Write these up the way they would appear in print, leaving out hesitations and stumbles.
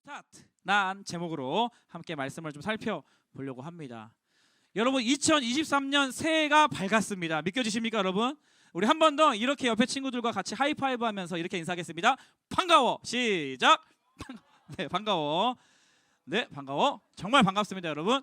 스타트란 제목으로 함께 말씀을 좀 살펴보려고 합니다. 여러분 2023년 새해가 밝았습니다. 믿겨지십니까 여러분? 우리 한 번 더 이렇게 옆에 친구들과 같이 하이파이브 하면서 이렇게 인사하겠습니다. 반가워. 시작. 네, 반가워. 네, 반가워. 정말 반갑습니다 여러분.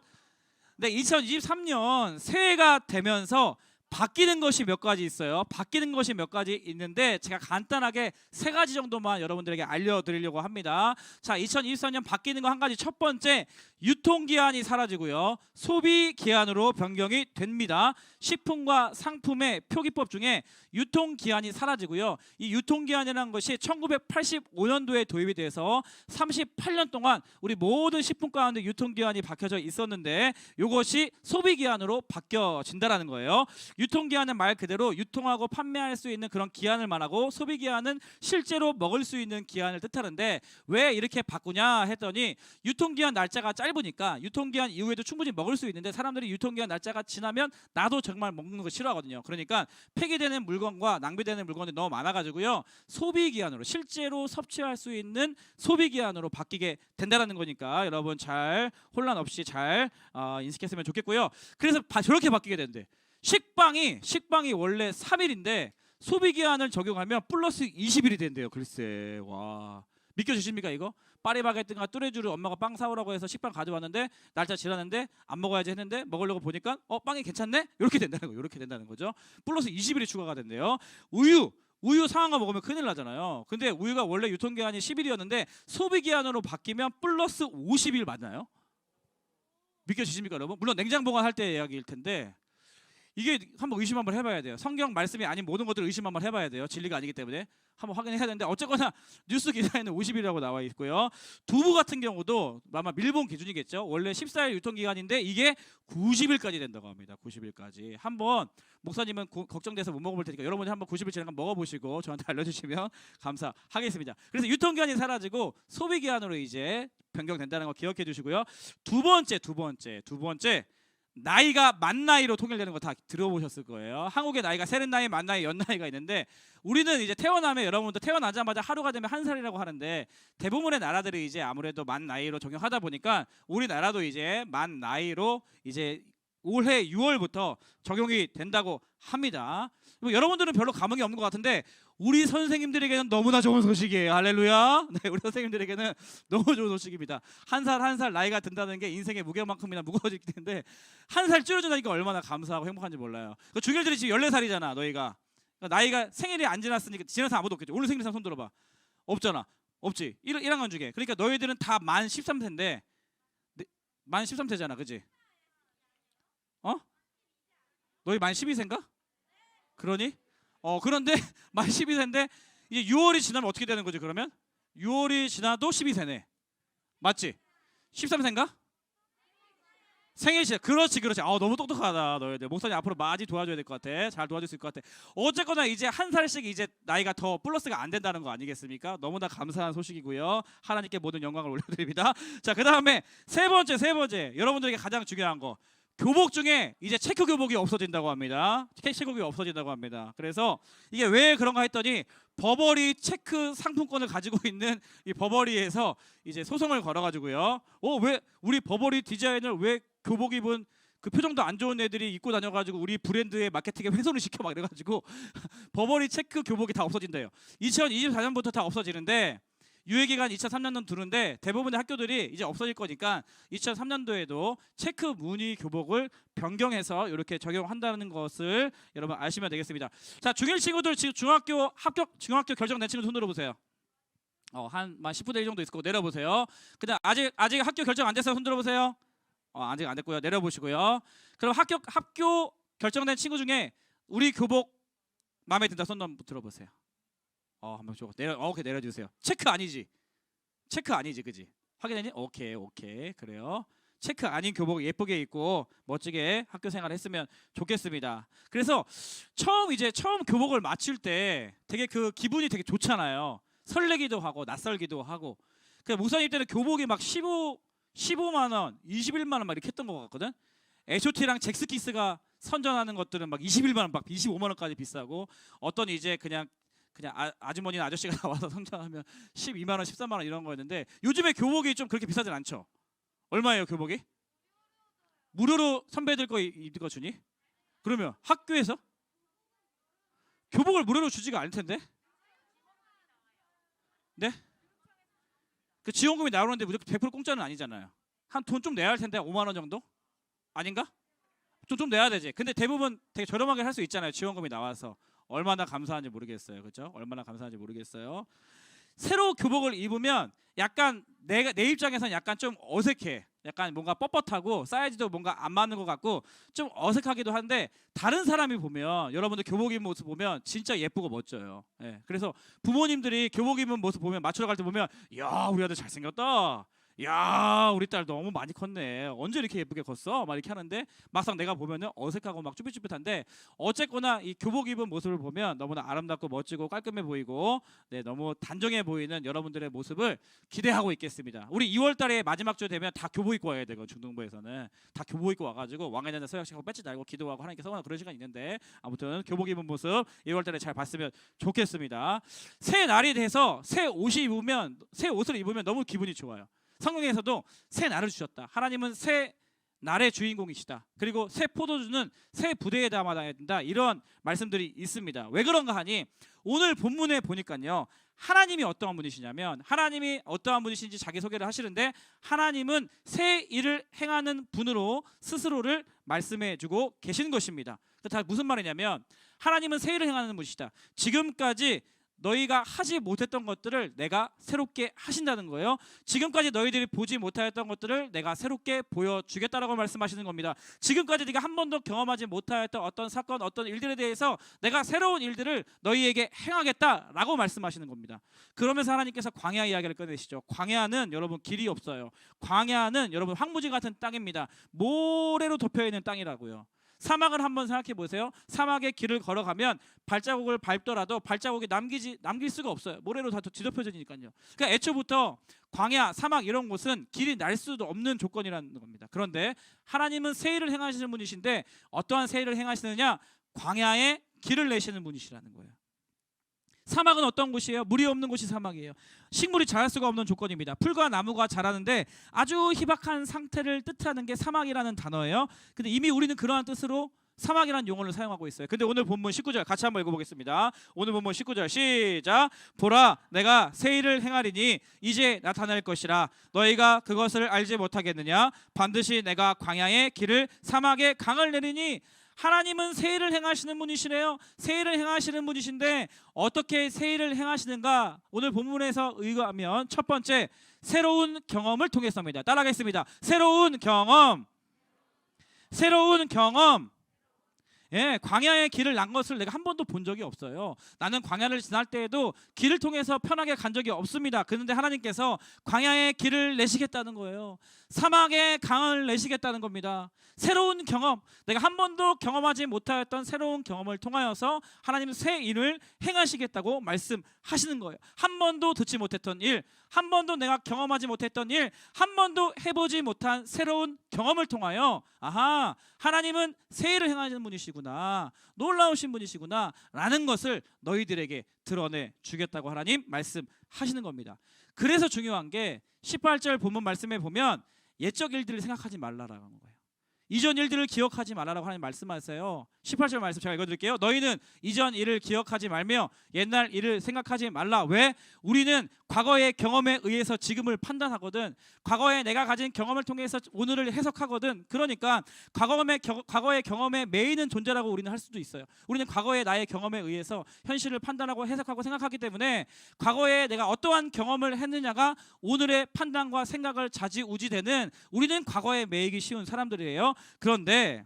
네, 2023년 새해가 되면서 바뀌는 것이 몇 가지 있어요. 바뀌는 것이 몇 가지 있는데 제가 간단하게 세 가지 정도만 여러분들에게 알려드리려고 합니다. 자, 2024년 바뀌는 거 한 가지. 첫 번째, 유통기한이 사라지고요. 소비기한으로 변경이 됩니다. 식품과 상품의 표기법 중에 유통기한이 사라지고요. 이 유통기한이라는 것이 1985년도에 도입이 돼서 38년 동안 우리 모든 식품 가운데 유통기한이 박혀져 있었는데 이것이 소비기한으로 바뀌어진다는 거예요. 유통기한은 말 그대로 유통하고 판매할 수 있는 그런 기한을 말하고, 소비기한은 실제로 먹을 수 있는 기한을 뜻하는데 왜 이렇게 바꾸냐 했더니 유통기한 날짜가 짧으니까 유통기한 이후에도 충분히 먹을 수 있는데 사람들이 유통기한 날짜가 지나면 나도 정말 먹는 거 싫어하거든요. 그러니까 폐기되는 물건과 낭비되는 물건이 너무 많아가지고요. 소비기한으로 실제로 섭취할 수 있는 소비기한으로 바뀌게 된다는 거니까 여러분 잘 혼란 없이 잘 인식했으면 좋겠고요. 그래서 저렇게 바뀌게 된대. 식빵이 원래 3일인데 소비기한을 적용하면 플러스 20일이 된대요. 글쎄, 와, 믿겨지십니까 이거? 파리바게뜨가 뚜레쥬르 엄마가 빵 사오라고 해서 식빵 가져왔는데 날짜 지났는데 안 먹어야지 했는데 먹으려고 보니까 빵이 괜찮네? 이렇게 된다는 거예요. 이렇게 된다는 거죠. 플러스 20일이 추가가 된대요. 우유 상한 거 먹으면 큰일 나잖아요. 근데 우유가 원래 유통기한이 10일이었는데 소비기한으로 바뀌면 플러스 50일 맞나요? 믿겨지십니까 여러분? 물론 냉장 보관할 때 이야기일 텐데 이게 한번 의심 한번 해봐야 돼요. 성경 말씀이 아닌 모든 것들을 의심 한번 해봐야 돼요. 진리가 아니기 때문에 한번 확인해야 되는데 어쨌거나 뉴스 기사에는 50일이라고 나와 있고요. 두부 같은 경우도 아마 밀봉 기준이겠죠. 원래 14일 유통기간인데 이게 90일까지 된다고 합니다. 90일까지. 한번 목사님은 걱정돼서 못 먹어볼 테니까 여러분이 한번 90일 지나면 먹어보시고 저한테 알려주시면 감사하겠습니다. 그래서 유통기한이 사라지고 소비기한으로 이제 변경된다는 거 기억해 주시고요. 두 번째 나이가 만 나이로 통일되는 거 다 들어보셨을 거예요. 한국의 나이가 세는 나이, 만 나이, 연 나이가 있는데 우리는 이제 태어나면 여러분들 태어나자마자 하루가 되면 한 살이라고 하는데 대부분의 나라들이 이제 아무래도 만 나이로 적용하다 보니까 우리나라도 이제 만 나이로 이제 올해 6월부터 적용이 된다고 합니다. 뭐 여러분들은 별로 감흥이 없는 것 같은데 우리 선생님들에게는 너무나 좋은 소식이에요. 할렐루야. 네, 우리 선생님들에게는 너무 좋은 소식입니다. 한 살 나이가 든다는 게 인생의 무게만큼이나 무거워지기 때문에 한 살 줄여준다니까 얼마나 감사하고 행복한지 몰라요. 그 중일들이 지금 14살이잖아 너희가. 그러니까 나이가 생일이 안 지났으니까 지난 사람 아무도 없겠죠. 오늘 생일 사람 손 들어봐. 없잖아. 없지. 1학년 중에. 그러니까 너희들은 다 만 13세인데 만 13세잖아. 그지? 너희 만 12세인가? 그러니? 그런데 만 12세인데 이제 6월이 지나면 어떻게 되는 거지 그러면? 6월이 지나도 12세네. 맞지? 13세인가? 생일이야. 그렇지. 너무 똑똑하다 너희들. 목사님 앞으로 많이 도와줘야 될 것 같아. 잘 도와줄 수 있을 것 같아. 어쨌거나 이제 한 살씩 이제 나이가 더 플러스가 안 된다는 거 아니겠습니까? 너무나 감사한 소식이고요. 하나님께 모든 영광을 올려드립니다. 자, 그 다음에 세 번째 여러분들에게 가장 중요한 거, 교복 중에 이제 체크 교복이 없어진다고 합니다. 체크 교복이 없어진다고 합니다. 그래서 이게 왜 그런가 했더니 버버리 체크 상품권을 가지고 있는 이 버버리에서 이제 소송을 걸어가지고요. 왜 우리 버버리 디자인을 왜 교복 입은 그 표정도 안 좋은 애들이 입고 다녀가지고 우리 브랜드의 마케팅에 훼손을 시켜 막 이래가지고 버버리 체크 교복이 다 없어진대요. 2024년부터 다 없어지는데 유예기간 2003년도 두는데 대부분의 학교들이 이제 없어질 거니까 2003년도에도 체크 무늬 교복을 변경해서 이렇게 적용한다는 것을 여러분 아시면 되겠습니다. 자, 중1 친구들 지금 중학교 결정된 친구들 손 들어보세요. 한 10분의 1 정도 있을 거고 내려보세요. 그다음 아직 학교 결정 안 됐어요. 손 들어보세요. 아직 안 됐고요. 내려보시고요. 그럼 학교 결정된 친구 중에 우리 교복 마음에 든다 손 한번 들어보세요. 한번 줘. 오케이, 내려주세요. 체크 아니지, 그지? 확인했니? 오케이, 그래요. 체크 아닌 교복 예쁘게 입고 멋지게 학교 생활 했으면 좋겠습니다. 그래서 처음 교복을 맞출 때 되게 그 기분이 되게 좋잖아요. 설레기도 하고 낯설기도 하고. 그 목사님 때는 교복이 막 15만 원, 21만 원 막 이렇게 했던 것 같거든. H.O.T랑 잭스키스가 선전하는 것들은 막 21만 원, 막 25만 원까지 비싸고, 어떤 이제 그냥 그냥 아주머니나 아저씨가 나와서 성장하면 12만 원, 13만 원 이런 거였는데 요즘에 교복이 좀 그렇게 비싸진 않죠? 얼마예요 교복이? 무료로 선배들 거 입는 거 주니? 그러면 학교에서 교복을 무료로 주지가 않을 텐데? 네? 그 지원금이 나오는데 무조건 100% 공짜는 아니잖아요. 한 돈 좀 내야 할 텐데 5만 원 정도? 아닌가? 좀 내야 되지. 근데 대부분 되게 저렴하게 할 수 있잖아요. 지원금이 나와서. 얼마나 감사한지 모르겠어요. 그렇죠? 얼마나 감사한지 모르겠어요. 새로 교복을 입으면 약간 내 입장에서는 약간 좀 어색해. 약간 뭔가 뻣뻣하고 사이즈도 뭔가 안 맞는 것 같고 좀 어색하기도 한데 다른 사람이 보면 여러분들 교복 입은 모습 보면 진짜 예쁘고 멋져요. 예. 그래서 부모님들이 교복 입은 모습 보면 맞추러 갈 때 보면 야 우리 아들 잘생겼다. 야 우리 딸 너무 많이 컸네. 언제 이렇게 예쁘게 컸어? 막 이렇게 하는데 막상 내가 보면은 어색하고 막 쭈삣쭈삣한데 어쨌거나 이 교복 입은 모습을 보면 너무나 아름답고 멋지고 깔끔해 보이고 네 너무 단정해 보이는 여러분들의 모습을 기대하고 있겠습니다. 우리 2월달에 마지막 주 되면 다 교복 입고 와야 되고 중등부에서는 다 교복 입고 와가지고 왕의전자 서약식하고 배지 달고 기도하고 하나님께 성원하고 그런 시간이 있는데 아무튼 교복 입은 모습 2월달에 잘 봤으면 좋겠습니다. 새 날이 돼서 새 옷을 입으면 너무 기분이 좋아요. 성경에서도 새 날을 주셨다. 하나님은 새 날의 주인공이시다. 그리고 새 포도주는 새 부대에 담아야 된다. 이런 말씀들이 있습니다. 왜 그런가 하니 오늘 본문에 보니까요. 하나님이 어떠한 분이시냐면 하나님이 어떠한 분이신지 자기 소개를 하시는데 하나님은 새 일을 행하는 분으로 스스로를 말씀해주고 계신 것입니다. 다 무슨 말이냐면 하나님은 새 일을 행하는 분이시다. 지금까지 너희가 하지 못했던 것들을 내가 새롭게 하신다는 거예요. 지금까지 너희들이 보지 못하였던 것들을 내가 새롭게 보여주겠다라고 말씀하시는 겁니다. 지금까지 네가 한 번도 경험하지 못하였던 어떤 사건, 어떤 일들에 대해서 내가 새로운 일들을 너희에게 행하겠다라고 말씀하시는 겁니다. 그러면서 하나님께서 광야 이야기를 꺼내시죠. 광야는 여러분 길이 없어요. 광야는 여러분 황무지 같은 땅입니다. 모래로 덮여있는 땅이라고요. 사막을 한번 생각해 보세요. 사막의 길을 걸어가면 발자국을 밟더라도 발자국이 남길 수가 없어요. 모래로 다 뒤덮여지니까요. 그러니까 애초부터 광야, 사막 이런 곳은 길이 날 수도 없는 조건이라는 겁니다. 그런데 하나님은 새 일을 행하시는 분이신데 어떠한 새 일을 행하시느냐? 광야에 길을 내시는 분이시라는 거예요. 사막은 어떤 곳이에요? 물이 없는 곳이 사막이에요. 식물이 자랄 수가 없는 조건입니다. 풀과 나무가 자라는데 아주 희박한 상태를 뜻하는 게 사막이라는 단어예요. 근데 이미 우리는 그러한 뜻으로 사막이라는 용어를 사용하고 있어요. 근데 오늘 본문 19절 같이 한번 읽어보겠습니다. 오늘 본문 19절 시작. 보라 내가 새 일을 행하리니 이제 나타날 것이라 너희가 그것을 알지 못하겠느냐? 반드시 내가 광야의 길을 사막에 강을 내리니 하나님은 새 일을 행하시는 분이시래요. 새 일을 행하시는 분이신데 어떻게 새 일을 행하시는가? 오늘 본문에서 의거하면 첫 번째 새로운 경험을 통해서입니다. 따라하겠습니다. 새로운 경험. 새로운 경험. 예, 광야의 길을 난 것을 내가 한 번도 본 적이 없어요. 나는 광야를 지날 때에도 길을 통해서 편하게 간 적이 없습니다. 그런데 하나님께서 광야의 길을 내시겠다는 거예요. 사막에 강을 내시겠다는 겁니다. 새로운 경험, 내가 한 번도 경험하지 못하였던 새로운 경험을 통하여서 하나님은 새 일을 행하시겠다고 말씀하시는 거예요. 한 번도 듣지 못했던 일, 한 번도 내가 경험하지 못했던 일, 한 번도 해보지 못한 새로운 경험을 통하여 아하, 하나님은 새 일을 행하시는 분이시구나, 놀라우신 분이시구나 라는 것을 너희들에게 드러내 주겠다고 하나님 말씀하시는 겁니다. 그래서 중요한 게 18절 본문 말씀에 보면 옛적 일들을 생각하지 말라라는 거예요. 이전 일들을 기억하지 말라라고 하나님 말씀하세요. 18절 말씀 제가 읽어드릴게요. 너희는 이전 일을 기억하지 말며 옛날 일을 생각하지 말라. 왜? 우리는 과거의 경험에 의해서 지금을 판단하거든. 과거에 내가 가진 경험을 통해서 오늘을 해석하거든. 그러니까 과거의 경험에 매이는 존재라고 우리는 할 수도 있어요. 우리는 과거의 나의 경험에 의해서 현실을 판단하고 해석하고 생각하기 때문에 과거에 내가 어떠한 경험을 했느냐가 오늘의 판단과 생각을 좌지우지되는 우리는 과거에 매이기 쉬운 사람들이에요. 그런데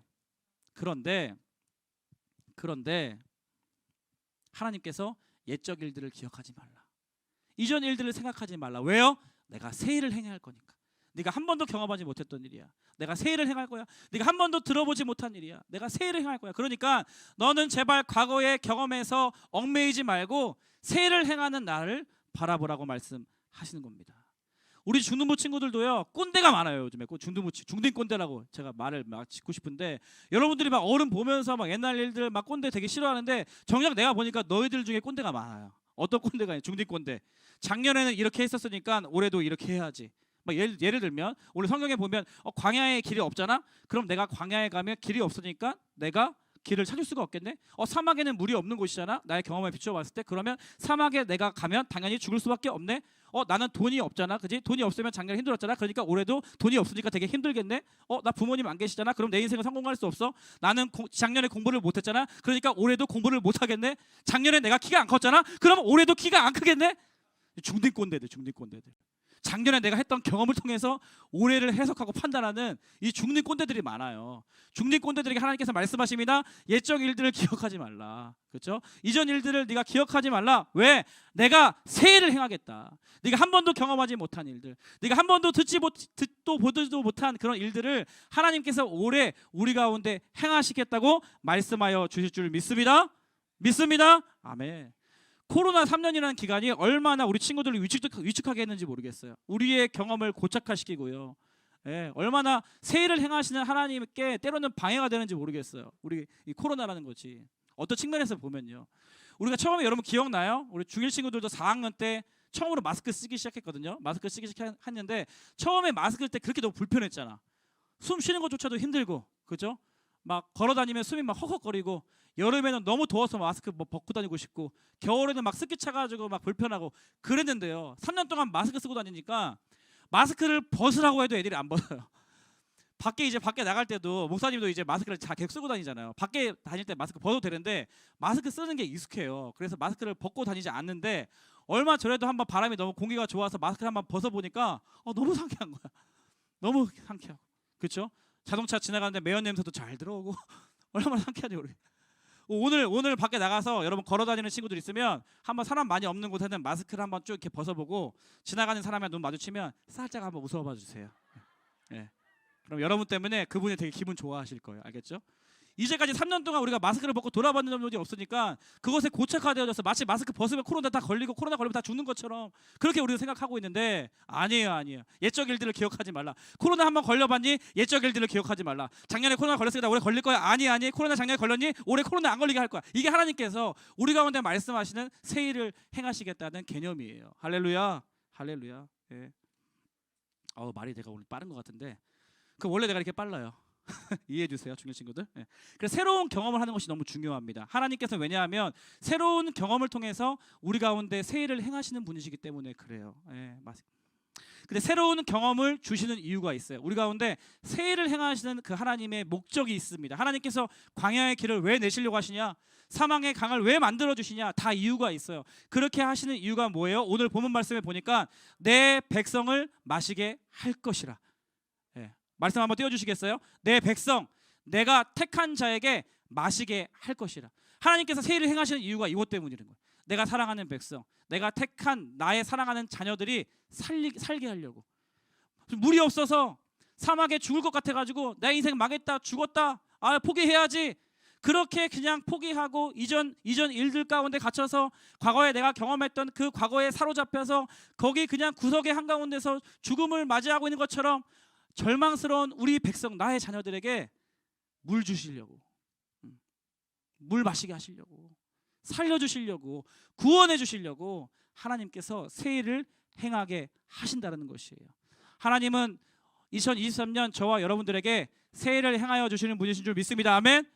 하나님께서 옛적 일들을 기억하지 말라. 이전 일들을 생각하지 말라. 왜요? 내가 새 일을 행할 거니까. 네가 한 번도 경험하지 못했던 일이야. 내가 새 일을 행할 거야. 네가 한 번도 들어보지 못한 일이야. 내가 새 일을 행할 거야. 그러니까 너는 제발 과거의 경험에서 얽매이지 말고 새 일을 행하는 나를 바라보라고 말씀하시는 겁니다. 우리 중등부 친구들도요 꼰대가 많아요. 요즘에 중딩 꼰대라고 제가 말을 막 짓고 싶은데, 여러분들이 막 어른 보면서 막 옛날 일들 막 꼰대 되게 싫어하는데, 정작 내가 보니까 너희들 중에 꼰대가 많아요. 어떤 꼰대가 아니에요. 중딩 꼰대. 작년에는 이렇게 했었으니까 올해도 이렇게 해야지. 막 예를 들면 오늘 성경에 보면 광야에 길이 없잖아. 그럼 내가 광야에 가면 길이 없으니까 내가 길을 찾을 수가 없겠네. 사막에는 물이 없는 곳이잖아. 나의 경험에 비추어 봤을 때. 그러면 사막에 내가 가면 당연히 죽을 수밖에 없네. 나는 돈이 없잖아. 그지? 돈이 없으면 작년에 힘들었잖아. 그러니까 올해도 돈이 없으니까 되게 힘들겠네. 나 부모님 안 계시잖아. 그럼 내 인생은 성공할 수 없어. 나는 작년에 공부를 못 했잖아. 그러니까 올해도 공부를 못 하겠네. 작년에 내가 키가 안 컸잖아. 그럼 올해도 키가 안 크겠네. 중딩 꼰대들. 작년에 내가 했던 경험을 통해서 올해를 해석하고 판단하는 이 중딩 꼰대들이 많아요. 중딩 꼰대들에게 하나님께서 말씀하십니다. 옛적 일들을 기억하지 말라. 그렇죠? 이전 일들을 네가 기억하지 말라. 왜? 내가 새해를 행하겠다. 네가 한 번도 경험하지 못한 일들, 네가 한 번도 듣도 보지도 못한 그런 일들을 하나님께서 올해 우리 가운데 행하시겠다고 말씀하여 주실 줄 믿습니다. 아멘. 코로나 3년이라는 기간이 얼마나 우리 친구들을 위축하게 했는지 모르겠어요. 우리의 경험을 고착화시키고요. 얼마나 새해를 행하시는 하나님께 때로는 방해가 되는지 모르겠어요. 우리 이 코로나라는 것이 어떤 측면에서 보면요. 우리가 처음에 여러분 기억나요? 우리 중1 친구들도 4학년 때 처음으로 마스크 쓰기 시작했거든요. 마스크 쓰기 시작했는데 처음에 마스크 때 그렇게 너무 불편했잖아. 숨 쉬는 것조차도 힘들고, 그죠? 막 걸어다니면 숨이 막 헉헉거리고, 여름에는 너무 더워서 마스크 벗고 다니고 싶고, 겨울에는 막 습기 차가지고 막 불편하고 그랬는데요. 3년 동안 마스크 쓰고 다니니까 마스크를 벗으라고 해도 애들이 안 벗어요. 밖에 나갈 때도 목사님도 이제 마스크를 다 계속 쓰고 다니잖아요. 밖에 다닐 때 마스크 벗어도 되는데 마스크 쓰는 게 익숙해요. 그래서 마스크를 벗고 다니지 않는데, 얼마 전에도 한번 바람이 너무 공기가 좋아서 마스크를 한번 벗어보니까 너무 상쾌한 거야. 너무 상쾌하고, 그렇죠? 자동차 지나가는데 매연 냄새도 잘 들어오고 얼마나 상쾌한지 모르겠어요. 오늘 밖에 나가서 여러분 걸어다니는 친구들 있으면 한번 사람 많이 없는 곳에는 마스크를 한번 쭉 이렇게 벗어보고 지나가는 사람이랑 눈 마주치면 살짝 한번 웃어봐 주세요. 네. 그럼 여러분 때문에 그분이 되게 기분 좋아하실 거예요. 알겠죠? 이제까지 3년 동안 우리가 마스크를 벗고 돌아봤는 점이 없으니까 그것에 고착화되어져서 마치 마스크 벗으면 코로나 걸리면 다 죽는 것처럼 그렇게 우리가 생각하고 있는데, 아니에요. 옛적 일들을 기억하지 말라. 코로나 한번 걸려봤니? 옛적 일들을 기억하지 말라. 작년에 코로나 걸렸으니까 올해 걸릴 거야? 아니. 코로나 작년에 걸렸니? 올해 코로나 안 걸리게 할 거야. 이게 하나님께서 우리 가운데 말씀하시는 새해를 행하시겠다는 개념이에요. 할렐루야. 예. 말이 내가 오늘 빠른 것 같은데, 원래 내가 이렇게 빨라요. 이해해 주세요, 중년 친구들. 예. 그래서 새로운 경험을 하는 것이 너무 중요합니다. 하나님께서 왜냐하면 새로운 경험을 통해서 우리 가운데 새해를 행하시는 분이시기 때문에 그래요. 근데 새로운 경험을 주시는 이유가 있어요. 우리 가운데 새해를 행하시는 그 하나님의 목적이 있습니다. 하나님께서 광야의 길을 왜 내시려고 하시냐? 사망의 강을 왜 만들어 주시냐? 다 이유가 있어요. 그렇게 하시는 이유가 뭐예요? 오늘 본문 말씀에 보니까 내 백성을 마시게 할 것이라. 말씀 한번 띄워주시겠어요? 내 백성, 내가 택한 자에게 마시게 할 것이라. 하나님께서 새해를 행하시는 이유가 이것 때문이라는 거예요. 내가 사랑하는 백성, 내가 택한 나의 사랑하는 자녀들이 살게 하려고. 물이 없어서 사막에 죽을 것 같아가지고 내 인생 망했다, 죽었다, 포기해야지, 그렇게 그냥 포기하고 이전 일들 가운데 갇혀서 과거에 내가 경험했던 그 과거에 사로잡혀서 거기 그냥 구석의 한가운데서 죽음을 맞이하고 있는 것처럼 절망스러운 우리 백성, 나의 자녀들에게 물 주시려고, 물 마시게 하시려고, 살려주시려고, 구원해 주시려고 하나님께서 새해를 행하게 하신다는 것이에요. 하나님은 2023년 저와 여러분들에게 새해를 행하여 주시는 분이신 줄 믿습니다. 아멘.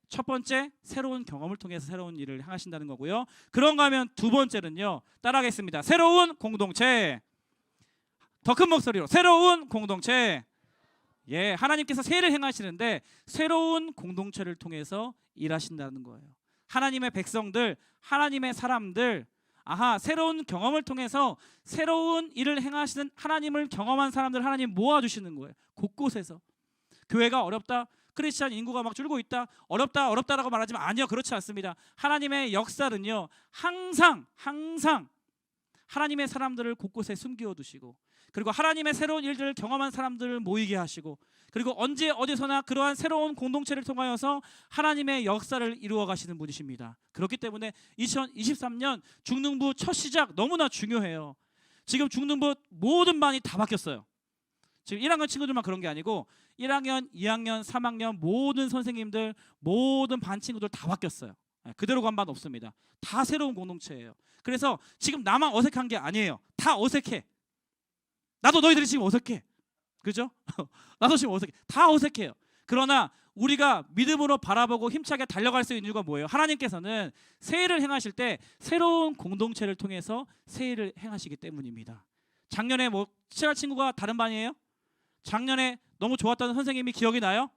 첫 번째, 새로운 경험을 통해서 새로운 일을 행하신다는 거고요. 그런가 하면 두 번째는요, 따라하겠습니다. 새로운 공동체. 더 큰 목소리로, 새로운 공동체. 하나님께서 새해를 행하시는데 새로운 공동체를 통해서 일하신다는 거예요. 하나님의 백성들, 하나님의 사람들, 새로운 경험을 통해서 새로운 일을 행하시는 하나님을 경험한 사람들 하나님 모아주시는 거예요. 곳곳에서. 교회가 어렵다, 크리스찬 인구가 막 줄고 있다, 어렵다라고 말하지만 아니요, 그렇지 않습니다. 하나님의 역사는요, 항상 하나님의 사람들을 곳곳에 숨겨두시고, 그리고 하나님의 새로운 일들을 경험한 사람들을 모이게 하시고, 그리고 언제 어디서나 그러한 새로운 공동체를 통하여서 하나님의 역사를 이루어 가시는 분이십니다. 그렇기 때문에 2023년 중등부 첫 시작 너무나 중요해요. 지금 중등부 모든 반이 다 바뀌었어요. 지금 1학년 친구들만 그런 게 아니고 1학년, 2학년, 3학년 모든 선생님들, 모든 반 친구들 다 바뀌었어요. 그대로 간 반 없습니다. 다 새로운 공동체예요. 그래서 지금 나만 어색한 게 아니에요. 다 어색해. 나도 너희들이 지금 어색해. 그죠? 나도 지금 어색해. 다 어색해요. 그러나 우리가 믿음으로 바라보고 힘차게 달려갈 수 있는 이유가 뭐예요? 하나님께서는 새 일을 행하실 때 새로운 공동체를 통해서 새 일을 행하시기 때문입니다. 작년에 뭐 친한 친구가 다른 반이에요? 작년에 너무 좋았다는 선생님이 기억이 나요?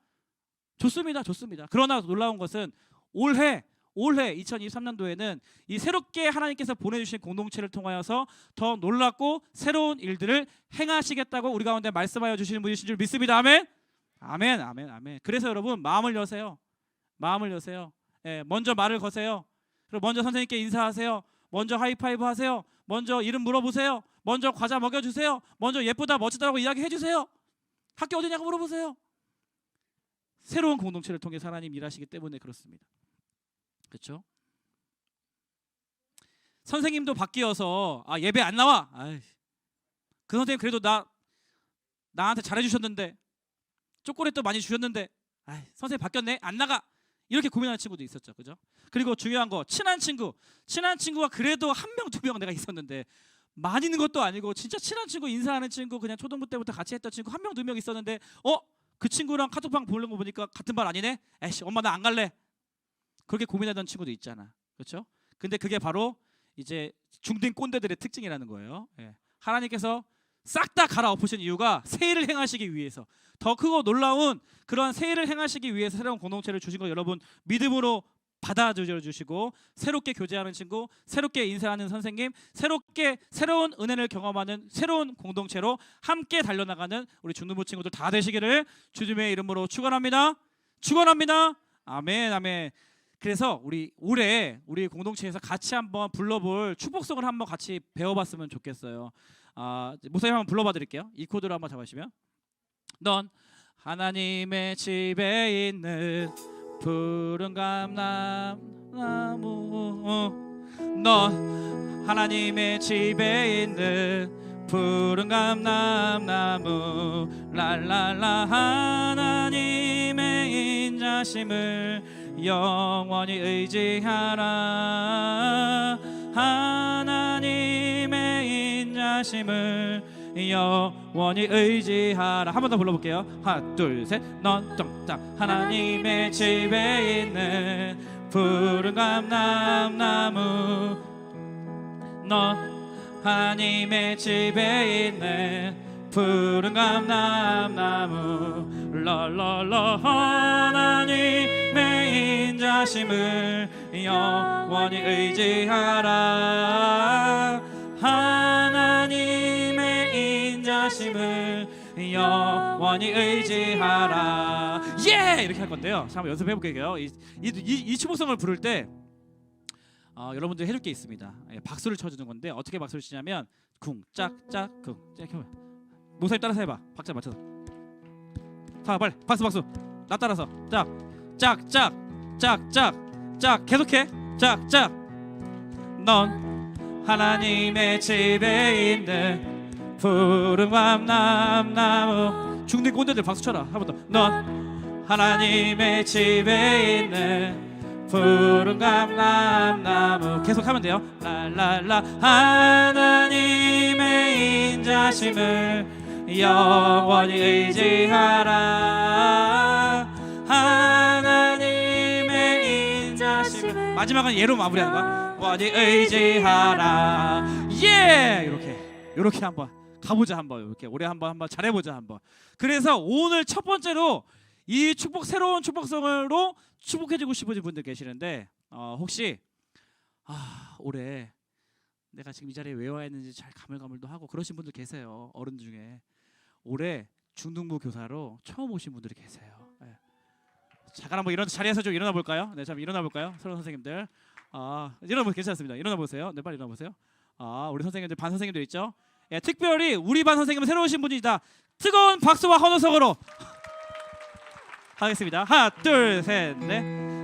좋습니다. 좋습니다. 그러나 놀라운 것은 올해 2023년도에는 이 새롭게 하나님께서 보내주신 공동체를 통하여서 더 놀랍고 새로운 일들을 행하시겠다고 우리 가운데 말씀하여 주시는 분이신 줄 믿습니다. 아멘. 아멘, 아멘, 아멘. 그래서 여러분 마음을 여세요. 마음을 여세요. 예, 먼저 말을 거세요. 그리고 먼저 선생님께 인사하세요. 먼저 하이파이브 하세요. 먼저 이름 물어보세요. 먼저 과자 먹여주세요. 먼저 예쁘다 멋지다라고 이야기해 주세요. 학교 어디냐고 물어보세요. 새로운 공동체를 통해 하나님 일하시기 때문에 그렇습니다. 그렇죠? 선생님도 바뀌어서 예배 안 나와. 그 선생님 그래도 나한테 잘해주셨는데 초콜릿도 많이 주셨는데 선생님 바뀌었네 안 나가. 이렇게 고민하는 친구도 있었죠. 그죠? 그리고 중요한 거 친한 친구가 그래도 한 명 두 명 내가 있었는데 많이 있는 것도 아니고 진짜 친한 친구 인사하는 친구 그냥 초등부 때부터 같이 했던 친구 한 명 두 명 있었는데 그 친구랑 카톡방 보는 거 보니까 같은 반 아니네. 에이씨 엄마 나 안 갈래. 그렇게 고민하던 친구도 있잖아. 그렇죠? 근데 그게 바로 이제 중딩 꼰대들의 특징이라는 거예요. 예. 하나님께서 싹 다 갈아엎으신 이유가 새 일을 행하시기 위해서 더 크고 놀라운 그런 새 일을 행하시기 위해서 새로운 공동체를 주신 거 여러분 믿음으로 받아들여 주시고 새롭게 교제하는 친구, 새롭게 인사하는 선생님, 새로운 은혜를 경험하는 새로운 공동체로 함께 달려나가는 우리 중등부 친구들 다 되시기를 주님의 이름으로 축원합니다. 축원합니다. 아멘, 아멘. 그래서 우리 올해 우리 공동체에서 같이 한번 불러볼 축복성을 한번 같이 배워봤으면 좋겠어요. 목사님 한번 불러봐 드릴게요. 이 코드로 한번 잡아주시면 넌 하나님의 집에 있는 푸른 감람나무 넌 하나님의 집에 있는 푸른 감람나무 랄랄라 하나님의 인자심을 영원히 의지하라 하나님의 인자심을 영원히 의지하라. 한 번 더 불러볼게요. 하나 둘 셋. 넌 딱 하나님의 집에 있는 푸른 감람나무 넌 하나님의 집에 있는 푸른 감람나무 랄랄라 하나님의 인자심을 영원히 의지하라 하나님의 인자심을 영원히 의지하라. 예! 이렇게 할 건데요. 자, 한번 연습해 볼게요. 이 추모성을 부를 때 여러분들 해줄 게 있습니다. 박수를 쳐주는 건데 어떻게 박수를 치냐면 쿵짝짝 쿵. 목사님 따라서 해봐. 박자 맞춰서. 자 빨리 박수. 나 따라서 짝짝짝짝짝 계속해. 짝짝. 넌 하나님의 집에 있는 푸른 감람나무. 중딩 꼰대들 박수 쳐라. 한 번 더. 넌 하나님의 집에 있는 푸른 감람나무. 계속하면 돼요. 랄랄라 하나님의 인자심을 영원히 의지하라 하나님의 인자심을. 마지막은 예로 마무리하는 거야. 영원히 의지하라. 예! 이렇게 한번 가보자. 한번 이렇게 올해 한번 잘해보자 한번. 그래서 오늘 첫 번째로 이 새로운 축복성으로 축복해주고 싶으신 분들 계시는데 혹시 올해 내가 지금 이 자리에 왜 와 있는지 잘 가물가물도 하고 그러신 분들 계세요. 어른 중에 올해 중등부 교사로 처음 오신 분들이 계세요. 네. 잠깐 한번 자리에서 좀 일어나 볼까요? 네, 잠깐 일어나 볼까요? 새로운 선생님들. 일어나 괜찮습니다. 일어나 보세요. 네, 빨리 일어나 보세요. 우리 선생님들 반 선생님들 있죠? 예, 특별히 우리 반 선생님은 새로 오신 분이다. 뜨거운 박수와 헌호성으로 하겠습니다. 하나, 둘, 셋, 넷.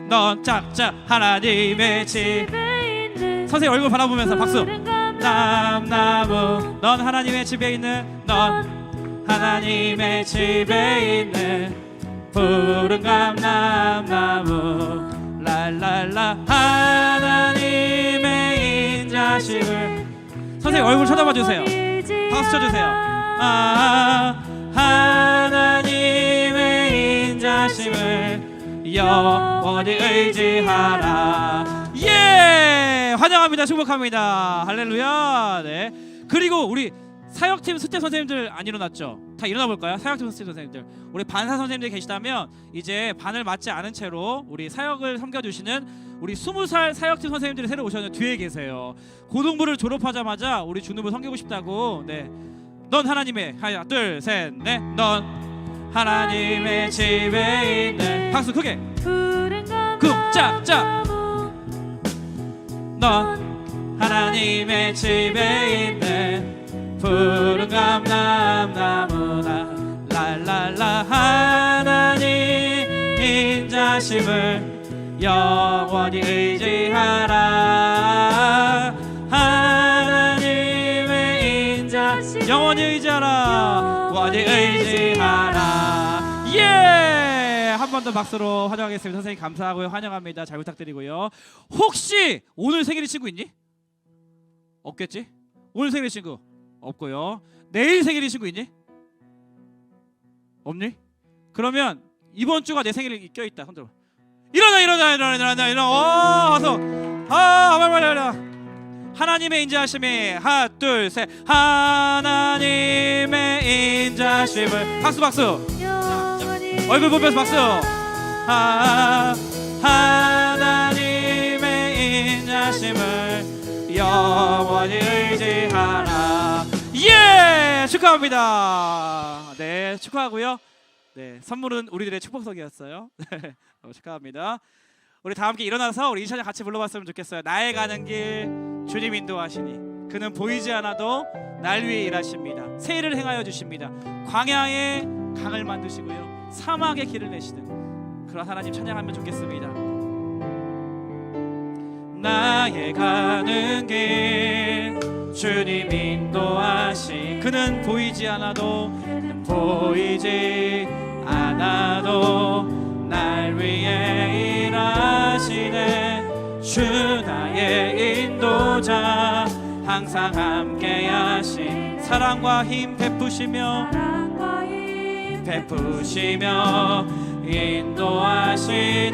넌 짝짝 하나님의 집. 선생님 얼굴 바라보면서 박수. 감람나무 넌 하나님의 집에 있는 넌 하나님의 집에 있는 푸른 감람나무 랄랄라 하나님의 인자심을 선생님 얼굴 쳐다봐 주세요. 박수 쳐주세요. 하나님의 인자심을 영원히 의지하라. 예, 환영합니다. 축복합니다. 할렐루야. 네. 그리고 우리 사역팀 스텝 선생님들 안 일어났죠? 다 일어나 볼까요? 사역팀 스텝 선생님들. 우리 반사 선생님들 계시다면 이제 반을 맞지 않은 채로 우리 사역을 섬겨주시는 우리 20살 사역팀 선생님들이 새로 오셨는데 뒤에 계세요. 고등부를 졸업하자마자 우리 중등부 섬기고 싶다고. 네. 넌 하나님의 하나 둘 셋 넷 넌 하나님의 집에 있는 박수 크게 쿵짝짝 넌 하나님의 집에 있는 푸른 감람나무나 랄랄라 하나님 인자심을 영원히 의지하라. 하나님의 인자심 영원히 의지하라. 영원히 의지하라. 예! 한 번 더 박수로 환영하겠습니다. 선생님 감사하고요. 환영합니다. 잘 부탁드리고요. 혹시 오늘 생일이 친구 있니? 없겠지? 오늘 생일 친구 없고요. 내일 생일이 친구 있니? 없니? 그러면 이번 주가 내 생일이 껴있다. 손들어. 일어나. 와서 빨리. 하나님의 인자심이 하나 둘 셋 하나님의 인자심을 박수 얼굴 보면서 박수. 하나님의 인자심을 영원히 의지하라. 예, 축하합니다. 네, 축하하고요. 네, 선물은 우리들의 축복석이었어요. 네, 축하합니다. 우리 다 함께 일어나서 우리 인찬이 같이 불러봤으면 좋겠어요. 나의 가는 길 주님 인도하시니 그는 보이지 않아도 날 위해 일하십니다. 새 일을 행하여 주십니다. 광야에 강을 만드시고요 사막에 길을 내시는 그런 하나님 찬양하면 좋겠습니다. 나의 가는 길 주님 인도하시 그는 보이지 않아도 날 위해 일하시네. 주 나의 인도자 항상 함께 하신 사랑과 힘 베푸시며 인도하신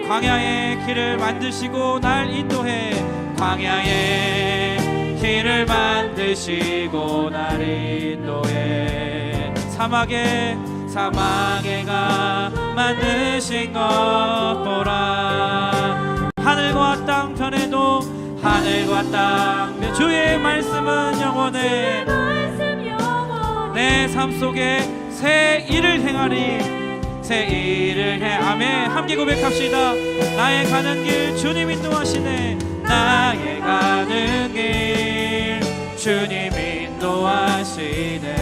광야의 길을 만드시고 날 인도해. 광야의 길을 만드시고 날 인도해. 사막에 가 만드신 것 보라. 하늘과 땅 편에도 하늘과 땅 주의 말씀은 영원해. 내 삶 속에 새 일을 행하리. 새 일을 해. 아멘. 함께 고백합시다. 나의 가는 길 주님 인도하시네. 나의 가는 길 주님 인도하시네.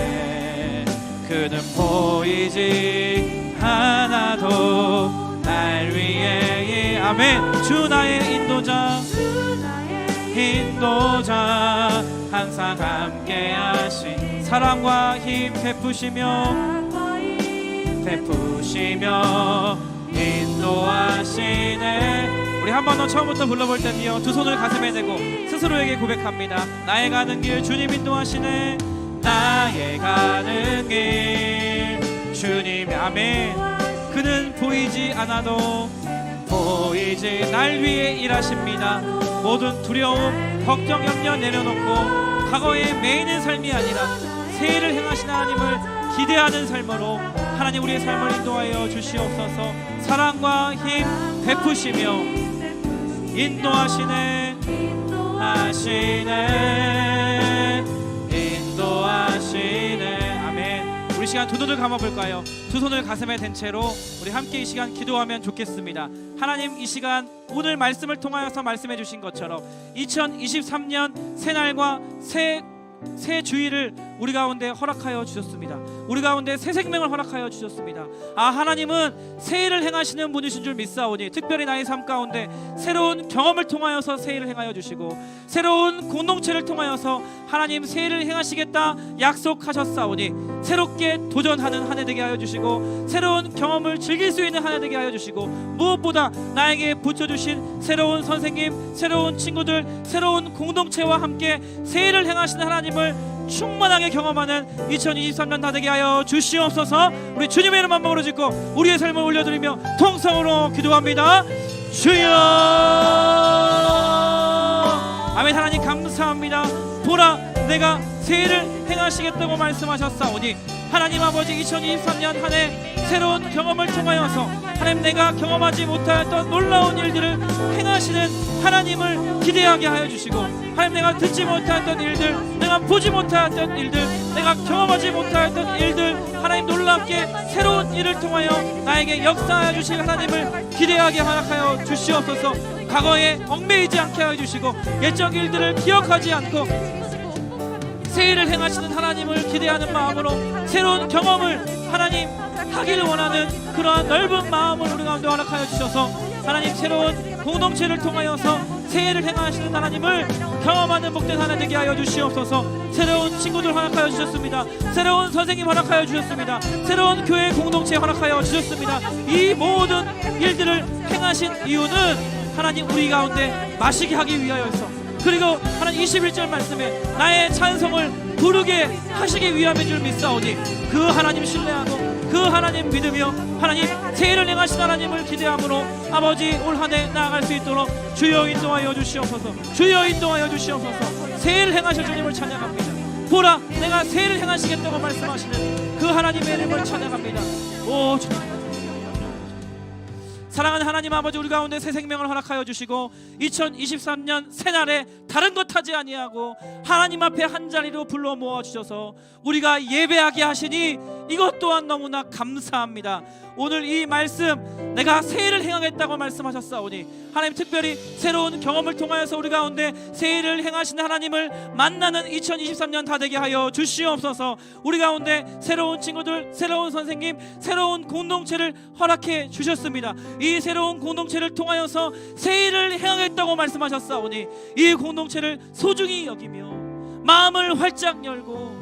그는 보이지 않아도 날 위해. 아멘. 주 나의 인도자 항상 함께 하신 사랑과 힘 베푸시며 인도하시네. 우리 한 번 더 처음부터 불러볼 텐데요. 두 손을 가슴에 대고 스스로에게 고백합니다. 나의 가는 길 주님 인도하시네. 나의 가는 길 주님. 아멘. 그는 보이지 않아도 날 위해 일하십니다. 모든 두려움 걱정 염려 내려놓고 과거에 매이는 삶이 아니라 새 일을 행하신 하나님을 기대하는 삶으로 하나님 우리의 삶을 인도하여 주시옵소서. 사랑과 힘 베푸시며 인도하시네. 아멘. 우리 시간 두 눈을 감아볼까요? 두 손을 가슴에 댄 채로 우리 함께 이 시간 기도하면 좋겠습니다. 하나님, 이 시간 오늘 말씀을 통하여서 말씀해 주신 것처럼 2023년 새 날과 새 새 주의를 우리 가운데 허락하여 주셨습니다. 우리 가운데 새 생명을 허락하여 주셨습니다. 하나님은 새 일을 행하시는 분이신 줄 믿사오니 특별히 나의 삶 가운데 새로운 경험을 통하여서 새 일을 행하여 주시고 새로운 공동체를 통하여서 하나님 새 일을 행하시겠다 약속하셨사오니 새롭게 도전하는 한 해 되게 하여 주시고 새로운 경험을 즐길 수 있는 한 해 되게 하여 주시고 무엇보다 나에게 붙여주신 새로운 선생님, 새로운 친구들, 새로운 공동체와 함께 새 일을 행하시는 하나님을 충만하게 경험하는 2023년 다 되게 하여 주시옵소서. 우리 주님의 이름 한 번으로 짓고 우리의 삶을 올려드리며 통성으로 기도합니다. 주여. 아멘. 하나님 감사합니다. 보라 내가 새 일을 행하시겠다고 말씀하셨사오니 하나님 아버지 2023년 한 해 새로운 경험을 통하여서 하나님 내가 경험하지 못하였던 놀라운 일들을 행하시는 하나님을 기대하게 하여 주시고 하나님 내가 듣지 못하였던 일들, 내가 보지 못하였던 일들, 내가 경험하지 못하였던 일들 하나님 놀랍게 새로운 일을 통하여 나에게 역사하여 주실 하나님을 기대하게 허락하여 주시옵소서. 과거에 얽매이지 않게 하여 주시고 옛적 일들을 기억하지 않고 새 일을 행하시는 하나님을 기대하는 마음으로 새로운 경험을 하나님 하기를 원하는 그러한 넓은 마음을 우리 가운데 허락하여 주셔서 하나님 새로운 공동체를 통하여서 새 일을 행하시는 하나님을 경험하는 복된 하나 되게 하여 주시옵소서. 새로운 친구들 허락하여 주셨습니다. 새로운 선생님 허락하여 주셨습니다. 새로운 교회 공동체 허락하여 주셨습니다. 이 모든 일들을 행하신 이유는 하나님 우리 가운데 마시게 하기 위하여서 그리고 하나님 21절 말씀에 나의 찬송을 부르게 하시기 위함인 줄 믿사오니 그 하나님 신뢰하고 그 하나님 믿으며 하나님 새 일을 행하신 하나님을 기대함으로 아버지 올 한 해 나아갈 수 있도록 주여 인도하여 주시옵소서. 주여 인도하여 주시옵소서. 새 일을 행하실 주님을 찬양합니다. 보라 내가 새 일을 행하시겠다고 말씀하시는 그 하나님의 이름을 찬양합니다. 오 주님 사랑하는 하나님 아버지 우리 가운데 새 생명을 허락하여 주시고 2023년 새날에 다른 것 하지 아니하고 하나님 앞에 한자리로 불러 모아 주셔서 우리가 예배하게 하시니 이것 또한 너무나 감사합니다. 오늘 이 말씀 내가 새 일을 행하겠다고 말씀하셨사오니 하나님 특별히 새로운 경험을 통하여서 우리 가운데 새 일을 행하시는 하나님을 만나는 2023년 다 되게 하여 주시옵소서. 우리 가운데 새로운 친구들, 새로운 선생님, 새로운 공동체를 허락해 주셨습니다. 이 새로운 공동체를 통하여서 새 일을 행하겠다고 말씀하셨사오니 이 공동체를 소중히 여기며 마음을 활짝 열고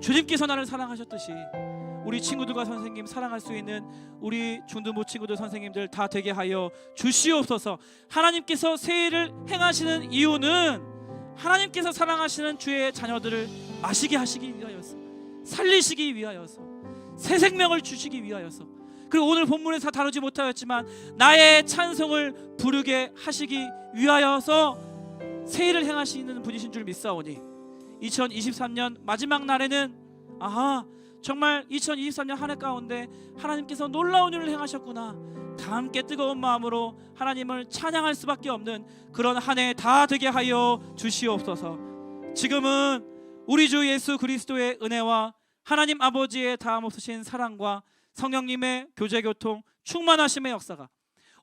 주님께서 나를 사랑하셨듯이 우리 친구들과 선생님 사랑할 수 있는 우리 중등부 친구들 선생님들 다 되게 하여 주시옵소서. 하나님께서 새 일을 행하시는 이유는 하나님께서 사랑하시는 주의 자녀들을 마시게 하시기 위하여서 살리시기 위하여서 새 생명을 주시기 위하여서 그리고 오늘 본문에서 다루지 못하였지만 나의 찬송을 부르게 하시기 위하여서 새 일을 행하시는 분이신 줄 믿사오니 2023년 마지막 날에는 정말 2023년 한 해 가운데 하나님께서 놀라운 일을 행하셨구나 다 함께 뜨거운 마음으로 하나님을 찬양할 수밖에 없는 그런 한 해 다 되게 하여 주시옵소서. 지금은 우리 주 예수 그리스도의 은혜와 하나님 아버지의 다함 없으신 사랑과 성령님의 교제교통 충만하심의 역사가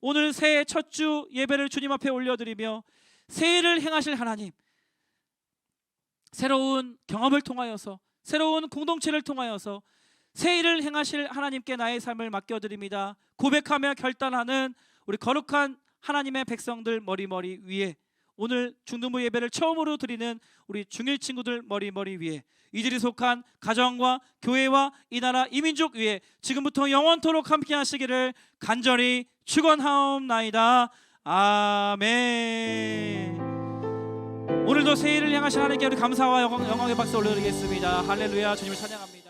오늘 새해 첫 주 예배를 주님 앞에 올려드리며 새 일을 행하실 하나님 새로운 경험을 통하여서 새로운 공동체를 통하여서 새 일을 행하실 하나님께 나의 삶을 맡겨드립니다. 고백하며 결단하는 우리 거룩한 하나님의 백성들 머리 위에 오늘 중등부 예배를 처음으로 드리는 우리 중1 친구들 머리 위에 이들이 속한 가정과 교회와 이 나라 이 민족 위에 지금부터 영원토록 함께 하시기를 간절히 축원하옵나이다. 아멘. 오늘도 새 일을 향하신 하나님께 우리 감사와 영광의 박수 올려드리겠습니다. 할렐루야. 주님을 찬양합니다.